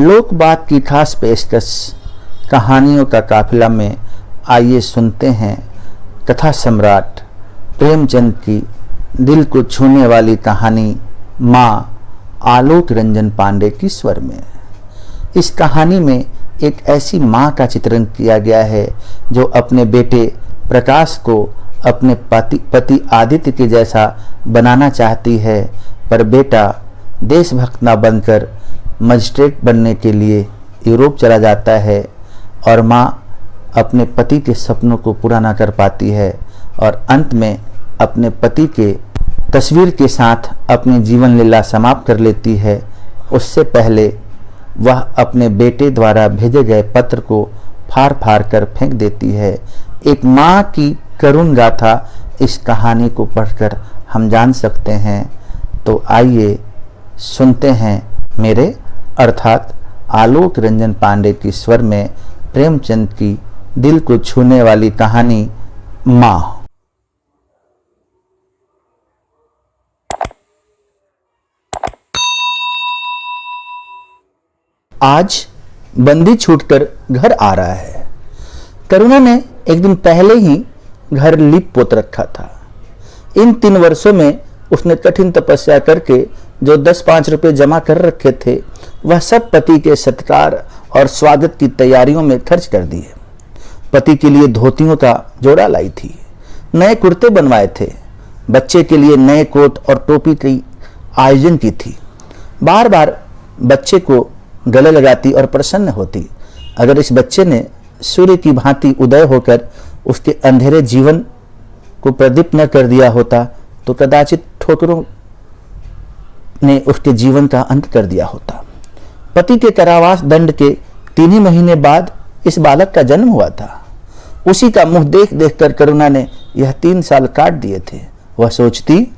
लोक बात की खास पेशकश कहानियों का काफिला में आइए सुनते हैं कथा सम्राट प्रेमचंद की दिल को छूने वाली कहानी माँ आलोक रंजन पांडे की स्वर में। इस कहानी में एक ऐसी माँ का चित्रण किया गया है जो अपने बेटे प्रकाश को अपने पति आदित्य के जैसा बनाना चाहती है, पर बेटा देशभक्त न बनकर मजिस्ट्रेट बनने के लिए यूरोप चला जाता है और माँ अपने पति के सपनों को पूरा ना कर पाती है और अंत में अपने पति के तस्वीर के साथ अपनी जीवन लीला समाप्त कर लेती है। उससे पहले वह अपने बेटे द्वारा भेजे गए पत्र को फाड़ फाड़ कर फेंक देती है। एक माँ की करुण गाथा इस कहानी को पढ़कर हम जान सकते हैं। तो आइए सुनते हैं मेरे अर्थात आलोक रंजन पांडे की स्वर में प्रेमचंद की दिल को छूने वाली कहानी माँ। आज बंदी छूटकर घर आ रहा है। करुणा ने एक दिन पहले ही घर लीप पोत रखा था। इन 3 वर्षों में उसने कठिन तपस्या करके जो 10-5 रुपए जमा कर रखे थे वह सब पति के सत्कार और स्वागत की तैयारियों में खर्च कर दिए। पति के लिए धोतियों का जोड़ा लाई थी, नए कुर्ते बनवाए थे, बच्चे के लिए नए कोट और टोपी की आयोजन की थी। बार बार बच्चे को गले लगाती और प्रसन्न होती। अगर इस बच्चे ने सूर्य की भांति उदय होकर उसके अंधेरे जीवन को प्रदीप्त न कर दिया होता तो कदाचित ठोकरों ने उसके जीवन का अंत कर दिया होता। पति के कारावास दंड के 3 ही महीने बाद इस बालक का जन्म हुआ था। उसी का मुंह देख देख कर करुणा ने यह 3 साल काट दिए थे। वह सोचती,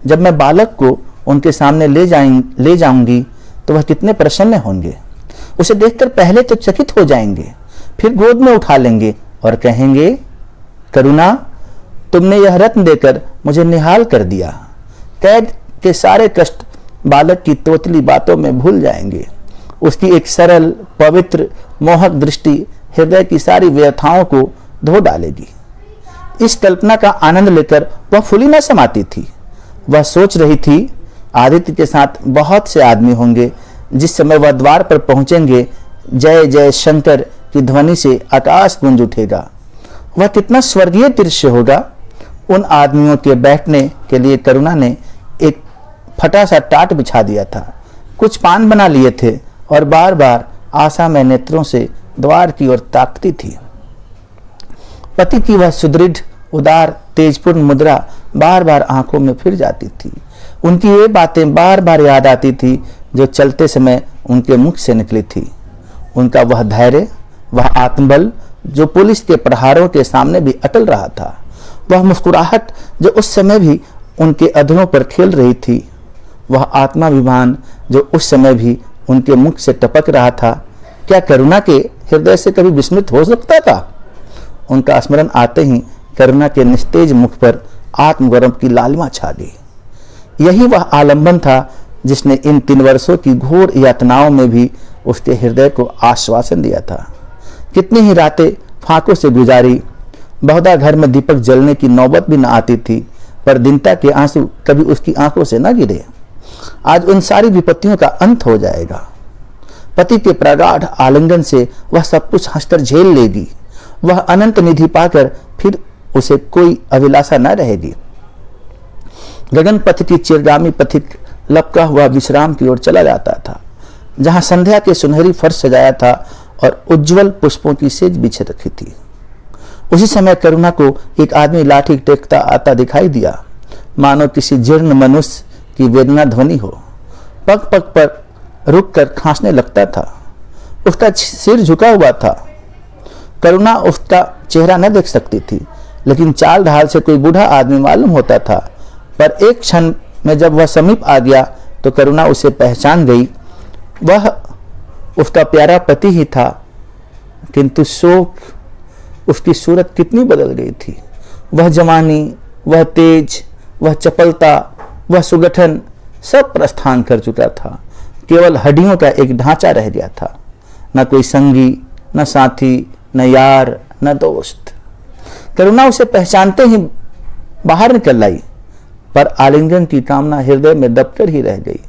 जब मैं बालक को उनके सामने ले जाऊंगी तो वह कितने प्रसन्न होंगे। उसे देखकर पहले तो चकित हो जाएंगे, फिर गोद में उठा लेंगे और कहेंगे, करुणा तुमने यह रत्न देकर मुझे निहाल कर दिया। कैद के सारे कष्ट बालक की तोतली बातों में भूल जाएंगे। उसकी एक सरल पवित्र मोहक दृष्टि हृदय की सारी व्यथाओं को धो डालेगी। इस कल्पना का आनंद लेकर वह फूली न समाती थी। वह सोच रही थी, आदित्य के साथ बहुत से आदमी होंगे। जिस समय वह द्वार पर पहुंचेंगे, जय जय शंकर की ध्वनि से आकाश गूंज उठेगा। वह कितना स्वर्गीय दृश्य होगा। उन आदमियों के बैठने के लिए करुणा ने एक फटा सा टाट बिछा दिया था, कुछ पान बना लिए थे और बार बार आशा में नेत्रों से द्वार की ओर ताकती थी। पति की वह सुदृढ़ उदार तेजपूर्ण मुद्रा बार बार आंखों में फिर जाती थी। उनकी ये बातें बार बार याद आती थी जो चलते समय उनके मुख से निकली थी। उनका वह धैर्य, वह आत्मबल जो पुलिस के प्रहारों के सामने भी अटल रहा था, वह मुस्कुराहट जो उस समय भी उनके अधरों पर खेल रही थी, वह आत्माभिमान जो उस समय भी उनके मुख से टपक रहा था, क्या करुणा के हृदय से कभी विस्मृत हो सकता था? उनका स्मरण आते ही करुणा के निस्तेज मुख पर आत्मगौरव की लालिमा छा गई। यही वह आलंबन था जिसने इन 3 वर्षों की घोर यातनाओं में भी उसके हृदय को आश्वासन दिया था। कितनी ही रातें फांकों से गुजारी, बहुधा घर में दीपक जलने की नौबत भी न आती थी, पर दीनता के आंसू कभी उसकी आंखों से न गिरे। आज उन सारी विपत्तियों का अंत हो जाएगा। पति के प्रगाढ़ आलिंगन से वह सब कुछ हंसकर झेल लेगी। वह अनंत निधि पाकर फिर उसे कोई अभिलाषा न रहेगी। गगन पथ की चिरगामी पथिक लपका हुआ विश्राम की ओर चला जाता था, जहां संध्या के सुनहरी फर्श सजाया था और उज्जवल पुष्पों की सेज बिछे रखी थी। उसी समय करुणा को एक आदमी लाठी टेकता आता दिखाई दिया, मानो किसी जीर्ण मनुष्य की वेदना ध्वनि हो। पग पग पर रुककर खांसने लगता था। उसका सिर झुका हुआ था। करुणा उसका चेहरा न देख सकती थी, लेकिन चाल ढाल से कोई बूढ़ा आदमी मालूम होता था। पर एक क्षण में जब वह समीप आ गया तो करुणा उसे पहचान गई। वह उसका प्यारा पति ही था, किंतु शोक उसकी सूरत कितनी बदल गई थी। वह जवानी, वह तेज, वह चपलता, वह सुगठन सब प्रस्थान कर चुका था। केवल हड्डियों का एक ढांचा रह गया था। न कोई संगी, न साथी, न यार, न दोस्त। करुणा उसे पहचानते ही बाहर निकल आई, पर आलिंगन की कामना हृदय में दबकर ही रह गई।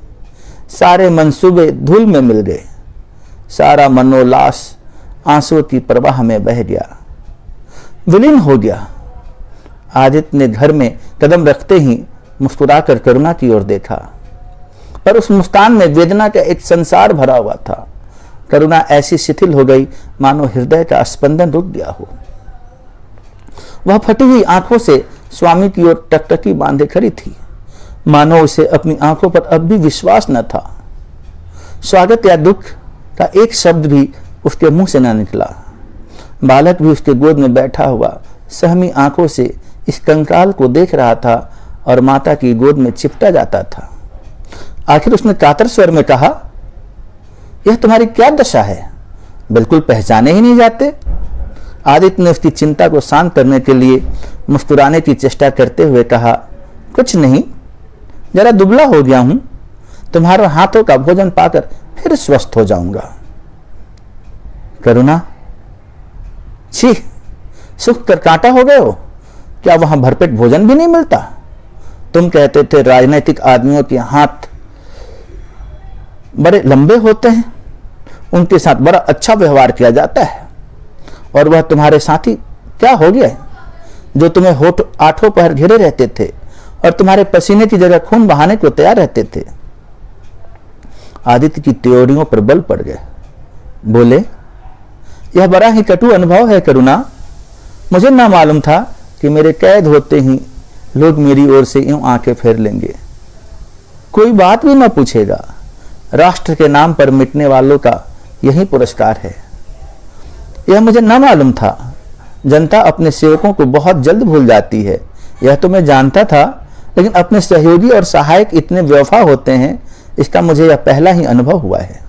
सारे मंसूबे धूल में मिल गए, सारा मनोल्लास आंसू की प्रवाह में बह गया, विलीन हो गया। आदित्य ने घर में कदम रखते ही मुस्कुराकर करुणा की ओर देखा, पर उस मुस्कान में वेदना का एक संसार भरा हुआ था। करुणा ऐसी शिथिल हो गई मानो हृदय का स्पंदन रुक गया हो। वह फटी हुई आंखों से स्वामी की ओर टकटकी बांधे खड़ी थी, मानो उसे अपनी आंखों पर अब भी विश्वास न था। स्वागत या दुख का एक शब्द भी उसके मुंह से न निकला। बालक भी उसके गोद में बैठा हुआ सहमी आंखों से इस कंकाल को देख रहा था और माता की गोद में चिपटा जाता था। आखिर उसने कातर स्वर में कहा, यह तुम्हारी क्या दशा है? बिल्कुल पहचाने ही नहीं जाते। आदित्य ने उसकी चिंता को शांत करने के लिए मुस्कुराने की चेष्टा करते हुए कहा, कुछ नहीं, जरा दुबला हो गया हूं। तुम्हारे हाथों का भोजन पाकर फिर स्वस्थ हो जाऊंगा। करुणा, छी, सूख कर कांटा हो गए हो। क्या वहां भरपेट भोजन भी नहीं मिलता? तुम कहते थे राजनीतिक आदमियों के हाथ बड़े लंबे होते हैं, उनके साथ बड़ा अच्छा व्यवहार किया जाता है, और वह तुम्हारे साथी क्या हो गया जो तुम्हें होठ आठों पहर घेरे रहते थे और तुम्हारे पसीने की जगह खून बहाने को तैयार रहते थे। आदित्य की त्योरियों पर बल पड़ गए। बोले, यह बड़ा ही कटु अनुभव है करुणा। मुझे ना मालूम था कि मेरे कैद होते ही लोग मेरी ओर से यूं आंखें फेर लेंगे, कोई बात भी ना पूछेगा। राष्ट्र के नाम पर मिटने वालों का यही पुरस्कार है। यह मुझे ना मालूम था। जनता अपने सेवकों को बहुत जल्द भूल जाती है, यह तो मैं जानता था, लेकिन अपने सहयोगी और सहायक इतने बेवफा होते हैं, इसका मुझे यह पहला ही अनुभव हुआ है।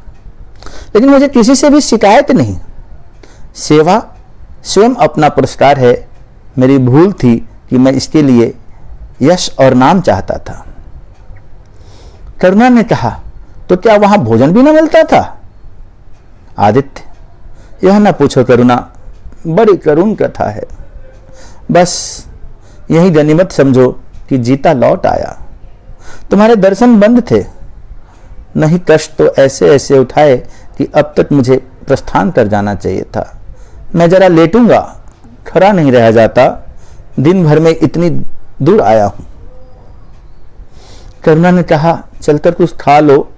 लेकिन मुझे किसी से भी शिकायत नहीं। सेवा स्वयं अपना पुरस्कार है। मेरी भूल थी कि मैं इसके लिए यश और नाम चाहता था। करुणा ने कहा, तो क्या वहां भोजन भी न मिलता था? आदित्य, यह न पूछो करुणा, बड़ी करुण कथा है। बस यही गनीमत समझो कि जीता लौट आया। तुम्हारे दर्शन बंद थे, नहीं कष्ट तो ऐसे ऐसे उठाए कि अब तक मुझे प्रस्थान कर जाना चाहिए था। मैं जरा लेटूंगा, खड़ा नहीं रह जाता। दिन भर में इतनी दूर आया हूं। करुणा ने कहा, चलकर कुछ खा लो,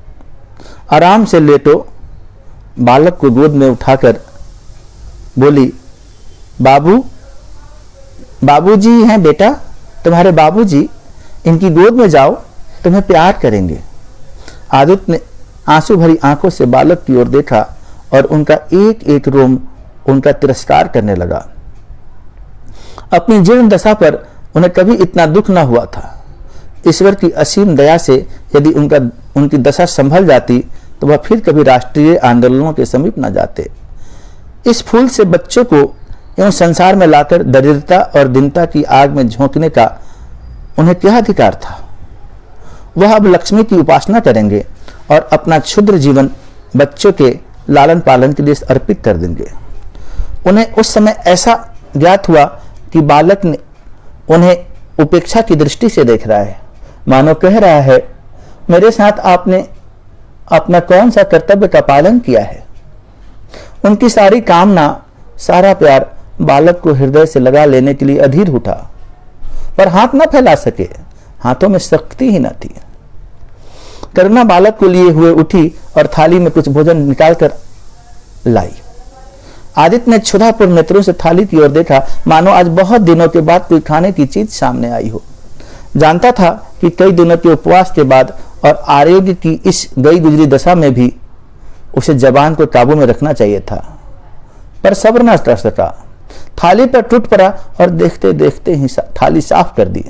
आराम से लेटो। बालक को गोद में उठाकर बोली, बाबूजी हैं बेटा, तुम्हारे बाबूजी, इनकी गोद में जाओ, तुम्हें प्यार करेंगे। आदित्य ने आंसू भरी आंखों से बालक की ओर देखा और उनका एक एक रोम उनका तिरस्कार करने लगा। अपनी जीर्ण दशा पर उन्हें कभी इतना दुख न हुआ था। ईश्वर की असीम दया से यदि उनकी दशा संभल जाती तो वह फिर कभी राष्ट्रीय आंदोलनों के समीप न जाते। इस फूल से बच्चों को एवं संसार में लाकर दरिद्रता और दीनता की आग में झोंकने का उन्हें क्या अधिकार था? वह अब लक्ष्मी की उपासना करेंगे और अपना क्षुद्र जीवन बच्चों के लालन पालन के लिए अर्पित कर देंगे। उन्हें उस समय ऐसा ज्ञात हुआ कि बालक ने उन्हें उपेक्षा की दृष्टि से देख रहा है, मानो कह रहा है, मेरे साथ आपने अपना कौन सा कर्तव्य का पालन किया है। उनकी सारी कामना, सारा प्यार बालक को हृदय से लगा लेने के लिए अधीर उठा, पर हाथ न फैला सके, हाथों में शक्ति ही न थी। करुणा बालक को लिए हुए उठी और थाली में कुछ भोजन निकालकर लाई। आदित्य ने क्षुधापूर्ण नेत्रों से थाली की ओर देखा, मानो आज बहुत दिनों के बाद कोई खाने की चीज सामने आई हो। जानता था कि कई दिनों के उपवास के बाद और आरोग्य की इस गई गुजरी दशा में भी उसे जबान को काबू में रखना चाहिए था, पर सब्र न कर सका। थाली पर टूट पड़ा और देखते देखते ही थाली साफ कर दी।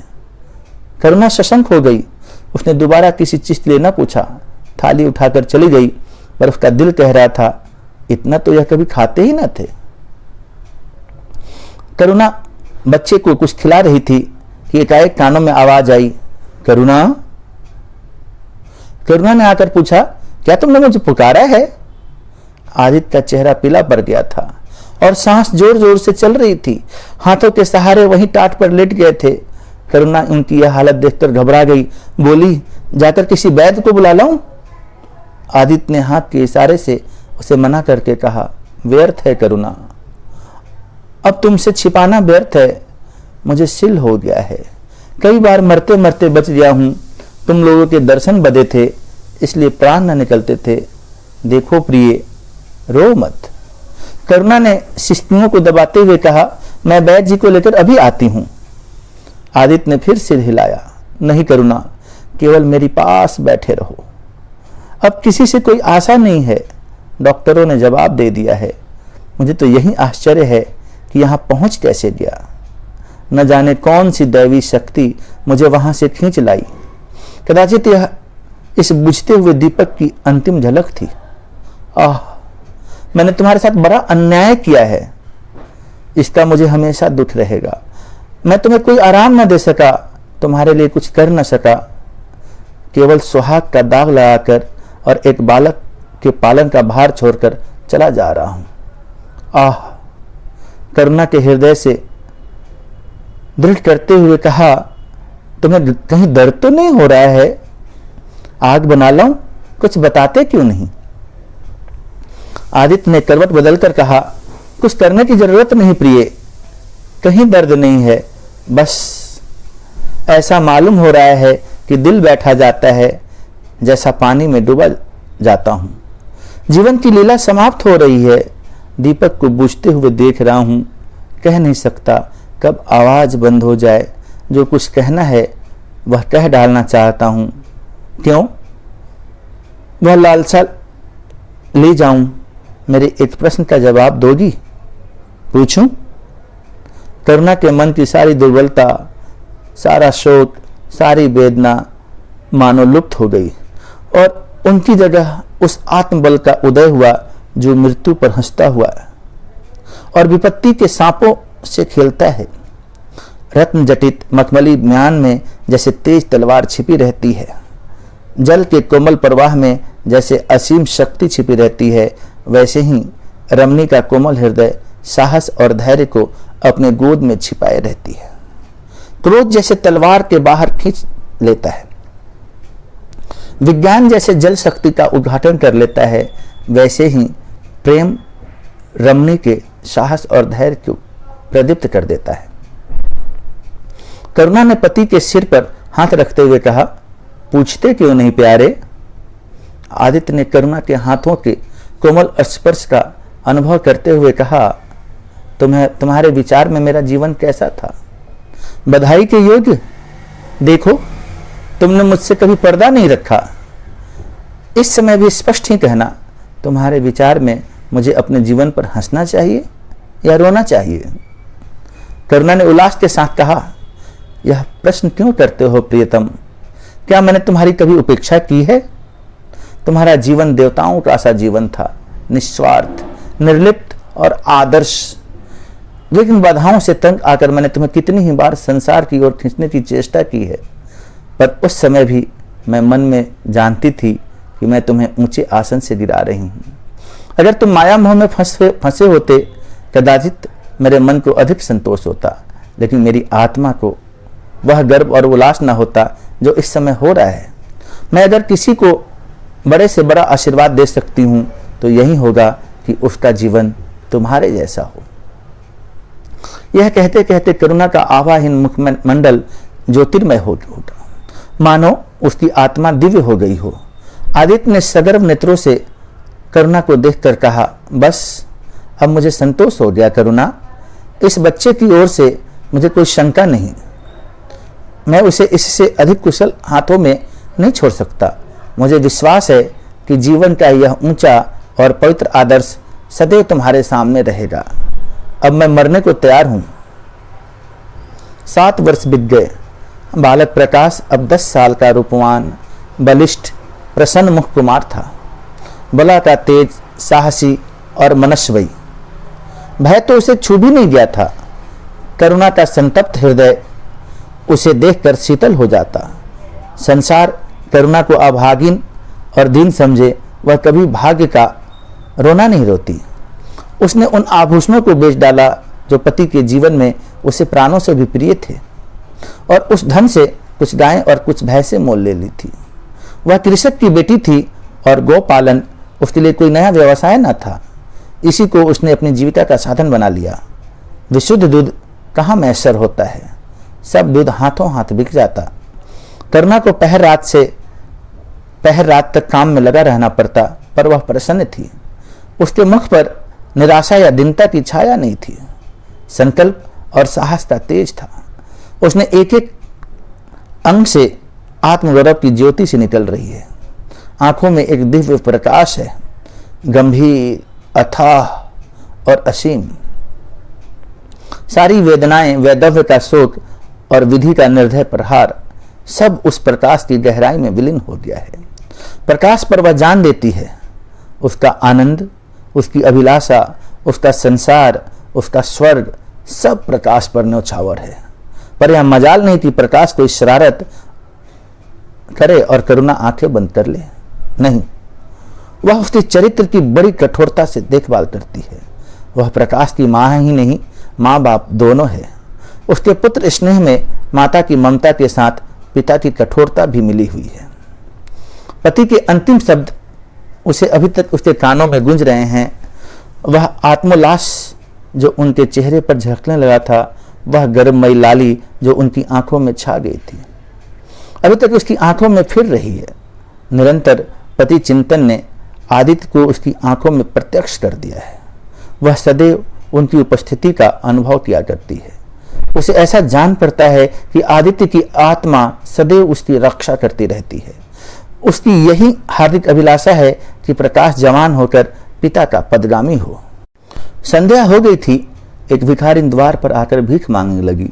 करुणा सशंक हो गई। उसने दोबारा किसी चीज के लिए न पूछा, थाली उठाकर चली गई, पर उसका दिल कह रहा था, इतना तो यह कभी खाते ही न थे। करुणा बच्चे को कुछ खिला रही थी कि एकाएक कानों में आवाज आई, करुणा। करुणा ने आकर पूछा, क्या तुमने मुझे पुकारा है? आदित्य का चेहरा पीला पड़ गया था और सांस जोर जोर से चल रही थी। हाथों के सहारे वहीं टाट पर लेट गए थे। करुणा उनकी यह हालत देखकर घबरा गई, बोली, जाकर किसी वैद्य को बुला लाऊं? आदित्य ने हाथ के इशारे से उसे मना करके कहा, व्यर्थ है करुणा, अब तुमसे छिपाना व्यर्थ है। मुझे सिल हो गया है, कई बार मरते मरते बच गया हूं। तुम लोगों के दर्शन बदे थे, इसलिए प्राण न निकलते थे। देखो प्रिय, रो मत। करुणा ने शिश्तियों को दबाते हुए कहा, मैं वैद्य जी को लेकर अभी आती हूं। आदित्य ने फिर सिर हिलाया, नहीं करुणा, केवल मेरी पास बैठे रहो। अब किसी से कोई आशा नहीं है, डॉक्टरों ने जवाब दे दिया है। मुझे तो यही आश्चर्य है कि यहां पहुंच कैसे गया। न जाने कौन सी दैवी शक्ति मुझे वहां से खींच लाई। कदाचित यह इस बुझते हुए दीपक की अंतिम झलक थी। आह, मैंने तुम्हारे साथ बड़ा अन्याय किया है, इसका मुझे हमेशा दुख रहेगा। मैं तुम्हें कोई आराम न दे सका, तुम्हारे लिए कुछ कर न सका, केवल सुहाग का दाग लगाकर और एक बालक के पालन का भार छोड़कर चला जा रहा हूं। आह, करुणा के हृदय से दृढ़ करते हुए कहा, तुम्हें कहीं दर्द तो नहीं हो रहा है? आग बना लाऊं? कुछ बताते क्यों नहीं? आदित्य ने करवट बदलकर कहा, कुछ करने की जरूरत नहीं प्रिय, कहीं दर्द नहीं है, बस ऐसा मालूम हो रहा है कि दिल बैठा जाता है, जैसा पानी में डूबा जाता हूं। जीवन की लीला समाप्त हो रही है। दीपक को बुझते हुए देख रहा हूं, कह नहीं सकता कब आवाज बंद हो जाए। जो कुछ कहना है वह कह डालना चाहता हूं। क्यों? वह लालसा ले जाऊं? मेरे एक प्रश्न का जवाब दोगी? पूछूं? करुणा के मन की सारी दुर्बलता, सारा शोक, सारी वेदना मानो लुप्त हो गई और उनकी जगह उस आत्मबल का उदय हुआ जो मृत्यु पर हंसता हुआ और विपत्ति के सांपों से खेलता है। रत्न जटित मखमली म्यान में जैसे तेज तलवार छिपी रहती है, जल के कोमल प्रवाह में जैसे असीम शक्ति छिपी रहती है, वैसे ही रमणी का कोमल हृदय साहस और धैर्य को अपने गोद में छिपाए रहती है। क्रोध जैसे तलवार के बाहर खींच लेता है, विज्ञान जैसे जल शक्ति का उद्घाटन कर लेता है, वैसे ही प्रेम रमणी के साहस और धैर्य को प्रदीप्त कर देता है। करुणा ने पति के सिर पर हाथ रखते हुए कहा, पूछते क्यों नहीं प्यारे? आदित्य ने करुणा के हाथों के कोमल स्पर्श का अनुभव करते हुए कहा, तुम्हारे विचार में मेरा जीवन कैसा था? बधाई के योग्य। देखो, तुमने मुझसे कभी पर्दा नहीं रखा। इस समय भी स्पष्ट ही कहना, तुम्हारे विचार में मुझे अपने जीवन पर हंसना चाहिए या रोना चाहिए? करुणा ने उल्लास के साथ कहा, यह प्रश्न क्यों करते हो प्रियतम? क्या मैंने तुम्हारी कभी उपेक्षा की है? तुम्हारा जीवन देवताओं का सा जीवन था, निस्वार्थ, निर्लिप्त और आदर्श। लेकिन बाधाओं से तंग आकर मैंने तुम्हें कितनी ही बार संसार की ओर खींचने की चेष्टा की है, पर उस समय भी मैं मन में जानती थी कि मैं तुम्हें ऊंचे आसन से गिरा रही हूं। अगर तुम माया मोह में फंसे होते, कदाचित मेरे मन को अधिक संतोष होता, लेकिन मेरी आत्मा को वह गर्व और उल्लास न होता जो इस समय हो रहा है। मैं अगर किसी को बड़े से बड़ा आशीर्वाद दे सकती हूं तो यही होगा कि उसका जीवन तुम्हारे जैसा हो। यह कहते कहते करुणा का आवाहीन मुखमंडल ज्योतिर्मय हो उठा, मानो उसकी आत्मा दिव्य हो गई हो। आदित्य ने सगर्व नेत्रों से करुणा को देखकर कहा, बस अब मुझे संतोष हो गया करुणा। इस बच्चे की ओर से मुझे कोई शंका नहीं। मैं उसे इससे अधिक कुशल हाथों में नहीं छोड़ सकता। मुझे विश्वास है कि जीवन का यह ऊंचा और पवित्र आदर्श सदैव तुम्हारे सामने रहेगा। अब मैं मरने को तैयार हूं। 7 वर्ष बीत गए। बालक प्रकाश अब 10 साल का रूपवान, बलिष्ठ, प्रसन्न मुख कुमार था। बला का तेज, साहसी और मनस्वी। भय तो उसे छू भी नहीं गया था। करुणा का संतप्त हृदय उसे देखकर शीतल हो जाता। संसार करुणा को अभागिन और दीन समझे वह कभी भाग्य का रोना नहीं रोती। उसने उन आभूषणों को बेच डाला जो पति के जीवन में उसे प्राणों से भी प्रिय थे, और उस धन से कुछ गायें और कुछ भैंसें मोल ले ली थी। वह कृषक की बेटी थी और गौपालन उसके लिए कोई नया व्यवसाय न था। इसी को उसने अपनी जीविका का साधन बना लिया। विशुद्ध दूध कहाँ मैसर होता है, सब दूध हाथों हाथ बिक जाता। करुणा को पहर रात तक काम में लगा रहना पड़ता, पर वह प्रसन्न थी। उसके मुख पर निराशा या दीनता की छाया नहीं थी। संकल्प और साहस का तेज था। उसने एक एक अंग से आत्मगौरव की ज्योति से निकल रही है। आंखों में एक दिव्य प्रकाश है, गंभीर, अथाह और असीम। सारी वेदनाएं, वैधव्य का शोक और विधि का निर्दय प्रहार सब उस प्रकाश की गहराई में विलीन हो गया है। प्रकाश पर वह जान देती है। उसका आनंद, उसकी अभिलाषा, उसका संसार, उसका स्वर्ग सब प्रकाश पर न्यौछावर है। पर यह मजाल नहीं कि प्रकाश कोई शरारत करे और करुणा आंखें बंद कर ले। नहीं, वह उसके चरित्र की बड़ी कठोरता से देखभाल करती है। वह प्रकाश की माँ ही नहीं, माँ बाप दोनों है। उसके पुत्र स्नेह में माता की ममता के साथ पिता की कठोरता भी मिली हुई है। पति के अंतिम शब्द उसे अभी तक उसके कानों में गूंज रहे हैं। वह आत्मोल्लास जो उनके चेहरे पर झलकने लगा था, वह गर्ममयी लाली जो उनकी आंखों में छा गई थी, अभी तक उसकी आंखों में फिर रही है। निरंतर पति चिंतन ने आदित्य को उसकी आंखों में प्रत्यक्ष कर दिया है। वह सदैव उनकी उपस्थिति का अनुभव किया करती है। उसे ऐसा जान पड़ता है कि आदित्य की आत्मा सदैव उसकी रक्षा करती रहती है। उसकी यही हार्दिक अभिलाषा है कि प्रकाश जवान होकर पिता का पदगामी हो। संध्या हो गई थी। एक भिखारिन द्वार पर आकर भीख मांगने लगी।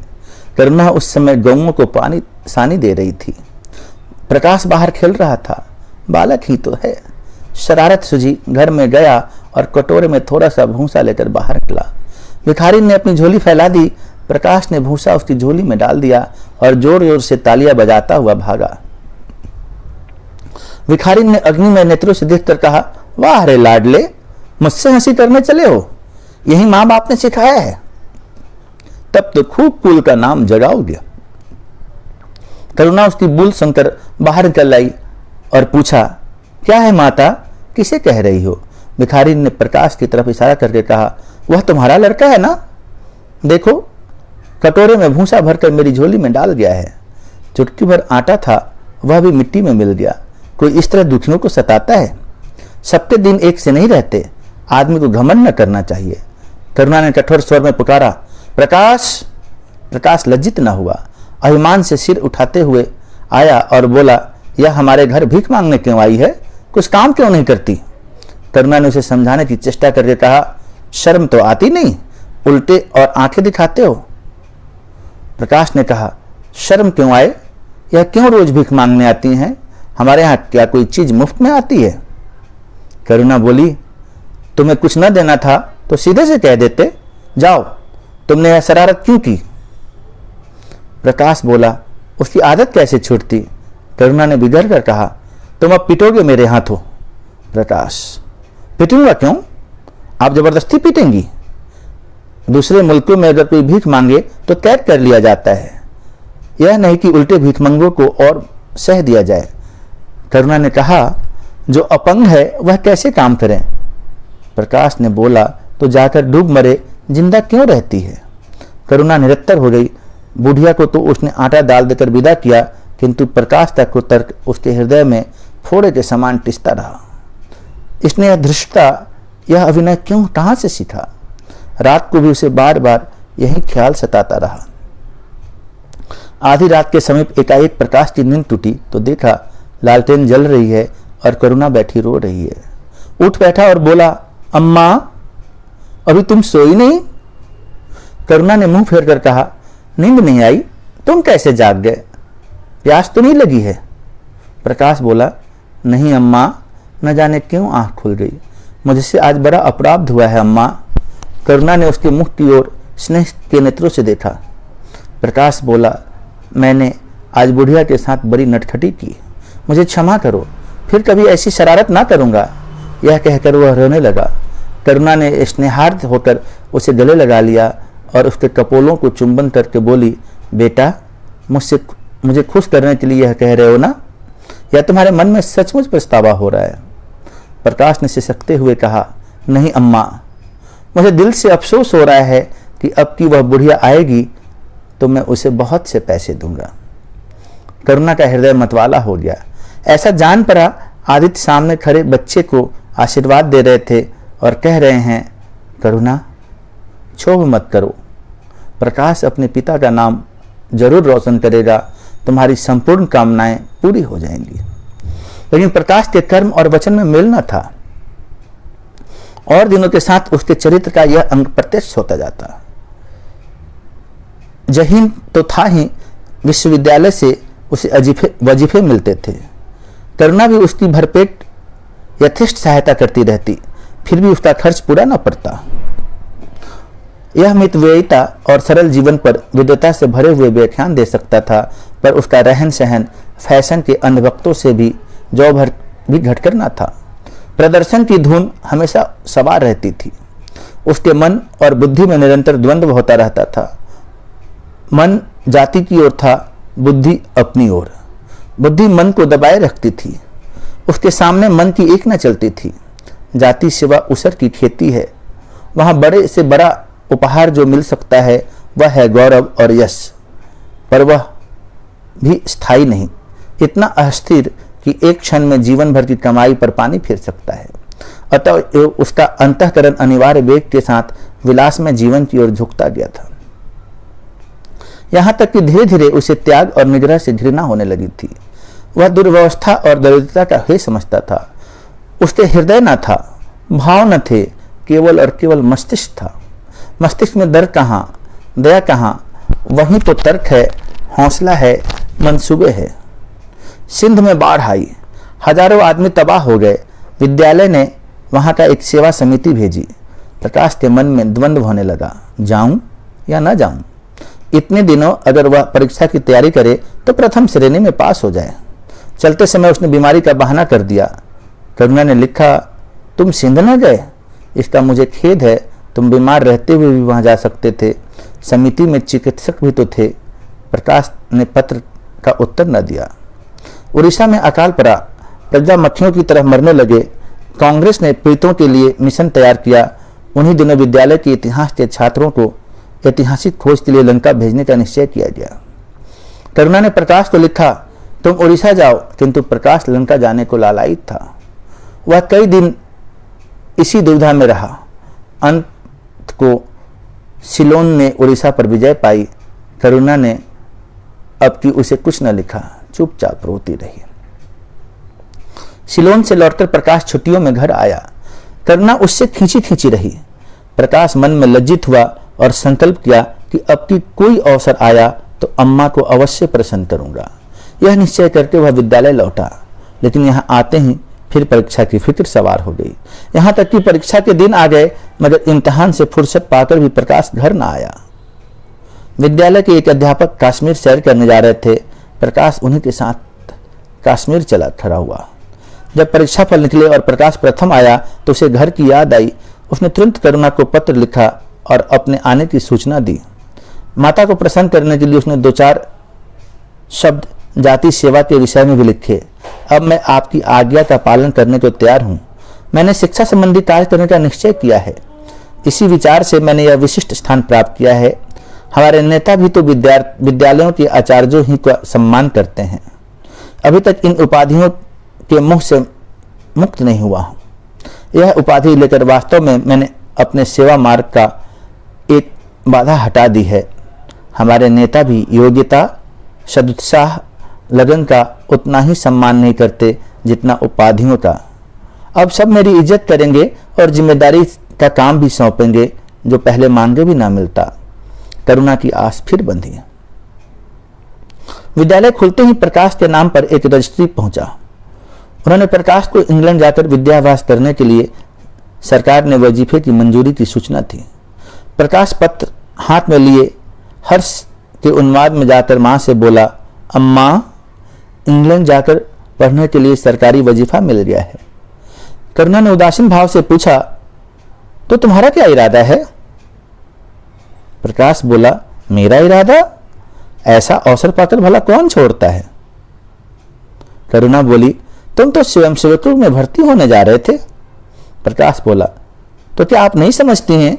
करुणा उस समय गौओं को पानी सानी दे रही थी। प्रकाश बाहर खेल रहा था। बालक ही तो है। शरारत सूझी, घर में गया और कटोरे में थोड़ा सा भूसा लेकर बाहर निकला। भिखारिन ने अपनी झोली फैला दी। प्रकाश ने भूसा उसकी झोली में डाल दिया और जोर जोर से तालियां बजाता हुआ भागा। भिखारिन ने अग्निमय नेत्रों से देखकर कहा, वाह रे लाडले, मुझसे हंसी करने चले हो? यही माँ बाप ने सिखाया है। तब तो खूब कुल का नाम जगाओगे। करुणा उसकी बुल सुनकर बाहर निकल आई और पूछा, क्या है माता, किसे कह रही हो? भिखारी ने प्रकाश की तरफ इशारा करके कहा, वह तुम्हारा लड़का है ना? देखो, कटोरे में भूसा भरकर मेरी झोली में डाल गया है। चुटकी भर आटा था, वह भी मिट्टी में मिल गया। कोई इस तरह दुखियों को सताता है? सबके दिन एक से नहीं रहते। आदमी को घमंड न करना चाहिए। करुणा ने कठोर स्वर में पुकारा, प्रकाश। प्रकाश लज्जित न हुआ। अभिमान से सिर उठाते हुए आया और बोला, यह हमारे घर भीख मांगने क्यों आई है? कुछ काम क्यों नहीं करती? करुणा ने उसे समझाने की चेष्टा करके कहा, शर्म तो आती नहीं, उल्टे और आंखें दिखाते हो। प्रकाश ने कहा, शर्म क्यों आए? यह क्यों रोज भीख मांगने आती हैं? हमारे यहाँ क्या कोई चीज मुफ्त में आती है? करुणा बोली, तुम्हें कुछ न देना था तो सीधे से कह देते। जाओ, तुमने यह शरारत क्यों की? प्रकाश बोला, उसकी आदत कैसे छूटती? करुणा ने बिगड़ कर कहा, तुम अब पिटोगे मेरे हाथों। प्रकाश, पिटूंगा क्यों? आप जबरदस्ती पीटेंगी? दूसरे मुल्कों में अगर कोई भीख मांगे तो कैद कर लिया जाता है, यह नहीं कि उल्टे भीखमंगों को और सह दिया जाए। करुणा ने कहा, जो अपंग है वह कैसे काम करें? प्रकाश ने बोला, तो जाकर डूब मरे, जिंदा क्यों रहती है? करुणा निरत्तर हो गई। बुढ़िया को तो उसने आटा डाल देकर विदा किया, किंतु प्रकाश तक को तर्क उसके हृदय में फोड़े के समान टिसता रहा। इसने यह धृष्टता, यह अभिनय क्यों, कहां से सीखा? रात को भी उसे बार बार यही ख्याल सताता रहा। आधी रात के समीप एकाएक प्रकाश की नींद टूटी तो देखा लालटेन जल रही है और करुणा बैठी रो रही है। उठ बैठा और बोला, अम्मा, अभी तुम सोई नहीं? करुणा ने मुंह फेर कर कहा, नींद नहीं आई? तुम कैसे जाग गए? प्यास तो नहीं लगी है? प्रकाश बोला, नहीं अम्मा, न जाने क्यों आंख खुल गई। मुझसे आज बड़ा अपराध हुआ है अम्मा। करुणा ने उसके मुख की ओर स्नेह के नेत्रों से देखा। प्रकाश बोला, मैंने आज बुढ़िया के साथ बड़ी नटखटी की, मुझे क्षमा करो। फिर कभी ऐसी शरारत ना करूँगा। यह कहकर वह रोने लगा। करुणा ने स्नेहार्थ होकर उसे गले लगा लिया और उसके कपोलों को चुंबन करके बोली, बेटा, मुझे खुश करने के लिए यह कह रहे हो ना, या तुम्हारे मन में सचमुच पछतावा हो रहा है? प्रकाश ने सिसकते हुए कहा, नहीं अम्मा, मुझे दिल से अफसोस हो रहा है कि अब की वह बुढ़िया आएगी तो मैं उसे बहुत से पैसे दूंगा। करुणा का हृदय मतवाला हो गया। ऐसा जान पड़ा आदित्य सामने खड़े बच्चे को आशीर्वाद दे रहे थे और कह रहे हैं, करुणा, क्षोभ मत करो, प्रकाश अपने पिता का नाम जरूर रोशन करेगा, तुम्हारी संपूर्ण कामनाएं पूरी हो जाएंगी। लेकिन प्रकाश के कर्म और वचन में मेल न था और दिनों के साथ उसके चरित्र का यह अंग प्रत्यक्ष होता जाता। जहीन तो था ही, विश्वविद्यालय से उसे वजीफे मिलते थे। करुणा भी उसकी भरपेट यथेष्ट सहायता करती रहती, फिर भी उसका खर्च पूरा न पड़ता। यह मितव्ययिता और सरल जीवन पर विद्वता से भरे हुए व्याख्यान दे सकता था, पर उसका रहन सहन फैशन के अंधभक्तों से भी जौ भर भी घटकर न था। प्रदर्शन की धुन हमेशा सवार रहती थी। उसके मन और बुद्धि में निरंतर द्वंद्व होता रहता था। मन जाति की ओर था, बुद्धि अपनी ओर। बुद्धि मन को दबाए रखती थी। उसके सामने मन की एक न चलती थी। जाति सिवा उसर की खेती है। वहां बड़े से बड़ा उपहार जो मिल सकता है वह है गौरव और यश, पर वह भी स्थायी नहीं, इतना अस्थिर कि एक क्षण में जीवन भर की कमाई पर पानी फिर सकता है। अतः उसका अंतःकरण अनिवार्य वेग के साथ विलास में जीवन की ओर झुकता गया था। यहां तक कि धीरे धीरे उसे त्याग और निग्रह से घृणा होने लगी थी। वह दुर्व्यवस्था और दरिद्रता का हे समझता था। उसके हृदय न था, भाव न थे, केवल और केवल मस्तिष्क था। मस्तिष्क में दर्द कहाँ, दया कहाँ, वहीं तो तर्क है, हौसला है, मंसूबे है। सिंध में बाढ़ आई, हजारों आदमी तबाह हो गए। विद्यालय ने वहां का एक सेवा समिति भेजी। प्रकाश के मन में द्वंद्व होने लगा, जाऊं या न जाऊं। इतने दिनों अगर वह परीक्षा की तैयारी करे तो प्रथम श्रेणी में पास हो जाए। चलते समय उसने बीमारी का बहाना कर दिया। करुणा ने लिखा, तुम सिंध न गए, इसका मुझे खेद है। तुम बीमार रहते हुए भी वहां जा सकते थे। समिति में चिकित्सक भी तो थे। प्रकाश ने पत्र का उत्तर न दिया। उड़ीसा में अकाल पड़ा, प्रजा मक्खियों की तरह मरने लगे। कांग्रेस ने पीड़ितों के लिए मिशन तैयार किया। उन्हीं दिनों विद्यालय के इतिहास के छात्रों को ऐतिहासिक खोज के लिए लंका भेजने का निश्चय किया गया। करुणा ने प्रकाश को लिखा, तुम उड़ीसा जाओ, किंतु प्रकाश लंका जाने को लालायित था। वह कई दिन इसी दुविधा में रहा। अंत को सिलोन ने उड़ीसा पर विजय पाई। करुणा ने अब की उसे कुछ न लिखा, चुपचाप रोती रही। सिलोन से लौटकर प्रकाश छुट्टियों में घर आया। करुणा उससे खींची खींची रही। प्रकाश मन में लज्जित हुआ और संकल्प किया कि अब की कोई अवसर आया तो अम्मा को अवश्य प्रसन्न करूंगा। यह निश्चय करके वह विद्यालय लौटा, लेकिन यहाँ आते ही फिर परीक्षा की फिक्र सवार हो गई। यहाँ तक कि परीक्षा के दिन आ गए, मगर इम्तिहान से फुर्सत पाकर भी प्रकाश घर न आया। विद्यालय के एक अध्यापक कश्मीर सैर करने जा रहे थे। प्रकाश उन्हीं के साथ कश्मीर चला खड़ा हुआ। जब परीक्षा फल निकले और प्रकाश प्रथम आया तो उसे घर की याद आई। उसने तुरंत करुणा को पत्र लिखा और अपने आने की सूचना दी। माता को प्रसन्न करने के लिए उसने 2-4 शब्द जाति सेवा के विषय में भी लिखे। अब मैं आपकी आज्ञा का पालन करने को तैयार हूँ। मैंने शिक्षा संबंधी कार्य करने का निश्चय किया है। इसी विचार से मैंने यह विशिष्ट स्थान प्राप्त किया है। हमारे नेता भी तो विद्यालयों के आचार्यों ही का सम्मान करते हैं। अभी तक इन उपाधियों के मुख से मुक्त नहीं हुआ हूँ। यह उपाधि लेकर वास्तव में मैंने अपने सेवा मार्ग का एक बाधा हटा दी है। हमारे नेता भी योग्यता, सदुत्साह, लगन का उतना ही सम्मान नहीं करते जितना उपाधियों का। अब सब मेरी इज्जत करेंगे और जिम्मेदारी का काम भी सौंपेंगे, जो पहले मांगे भी ना मिलता। करुणा की आस फिर बंधी। विद्यालय खुलते ही प्रकाश के नाम पर एक रजिस्ट्री पहुंचा। उन्होंने प्रकाश को इंग्लैंड जाकर विद्याभ्यास करने के लिए सरकार ने वजीफे की मंजूरी की सूचना थी। प्रकाश पत्र हाथ में लिए हर्ष के उन्माद में जाकर मां से बोला, अम्मा, इंग्लैंड जाकर पढ़ने के लिए सरकारी वजीफा मिल गया है। करुणा ने उदासीन भाव से पूछा, तो तुम्हारा क्या इरादा है? प्रकाश बोला, मेरा इरादा? ऐसा अवसर पाकर भला कौन छोड़ता है? करुणा बोली, तुम तो स्वयंसेवकों में भर्ती होने जा रहे थे। प्रकाश बोला, तो क्या आप नहीं समझती हैं,